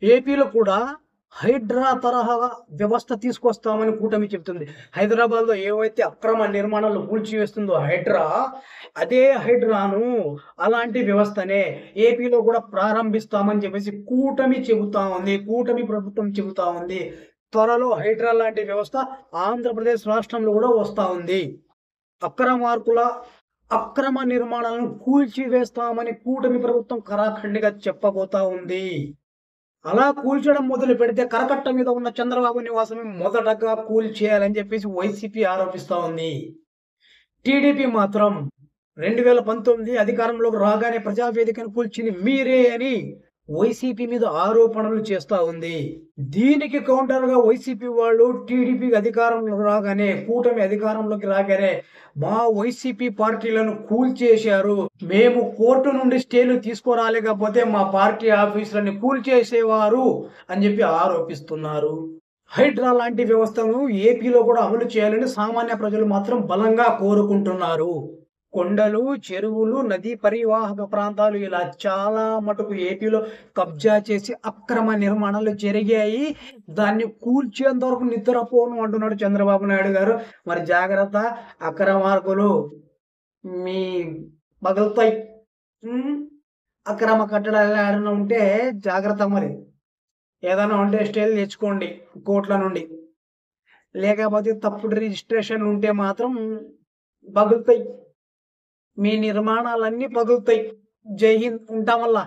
ఏపీలో కూడా హైడ్రా తరహా వ్యవస్థ తీసుకొస్తామని కూటమి చెబుతుంది. హైదరాబాద్‌లో ఏవైతే అక్రమ నిర్మాణాలు కూల్చివేస్తుందో హైడ్రా, అదే హైడ్రాను అలాంటి వ్యవస్థనే ఏపీలో కూడా ప్రారంభిస్తామని చెప్పేసి కూటమి చెబుతా ఉంది. కూటమి ప్రభుత్వం చెబుతా ఉంది. త్వరలో హైడ్రా లాంటి వ్యవస్థ ఆంధ్రప్రదేశ్ రాష్ట్రంలో కూడా వస్తా ఉంది. అక్రమార్కుల అక్రమ నిర్మాణాలను కూల్చివేస్తామని కూటమి ప్రభుత్వం ఖరాఖండిగా చెప్పబోతా ఉంది. అలా కూల్చడం మొదలుపెడితే కరకట్ట మీద ఉన్న చంద్రబాబు నివాసమే మొదటగా కూల్చేయాలని చెప్పేసి వైసీపీ ఆరోపిస్తా ఉంది. టీడీపీ మాత్రం 2019 అధికారంలోకి రాగానే ప్రజావేదికను కూల్చింది మీరే అని వైసీపీ మీద ఆరోపణలు చేస్తా ఉంది. దీనికి కౌంటర్‌గా వైసీపీ వాళ్ళు టీడీపీ అధికారంలోకి రాగానే, కూటమి అధికారంలోకి రాగానే మా వైసీపీ పార్టీలను కూల్చేశారు. మేము కోర్టు నుండి స్టేలు తీసుకురాలేకపోతే మా పార్టీ ఆఫీసులని కూల్చేసేవారు అని చెప్పి ఆరోపిస్తున్నారు. హైడ్రా లాంటి వ్యవస్థను ఏపీలో కూడా అమలు చేయాలని సామాన్య ప్రజలు మాత్రం బలంగా కోరుకుంటున్నారు. కొండలు, చెరువులు, నదీ పరివాహక ప్రాంతాలు ఇలా చాలా మటుకు ఏపీలో కబ్జా చేసి అక్రమ నిర్మాణాలు జరిగాయి. దాన్ని కూల్చేంత వరకు నిద్రపోను అంటున్నాడు చంద్రబాబు నాయుడు గారు. మరి జాగ్రత్త అక్రమార్కులు మీ పగులుతాయి. అక్రమ కట్టడాలు ఏడన్నా ఉంటే జాగ్రత్త మరి. ఏదైనా ఉంటే స్టేలు తెచ్చుకోండి కోర్టుల నుండి. లేకపోతే తప్పుడు రిజిస్ట్రేషన్లు ఉంటే మాత్రం పగులుతాయి. మీ నిర్మాణాలన్నీ పగులుతాయి. జై హింద్. ఉంటాం వల్ల.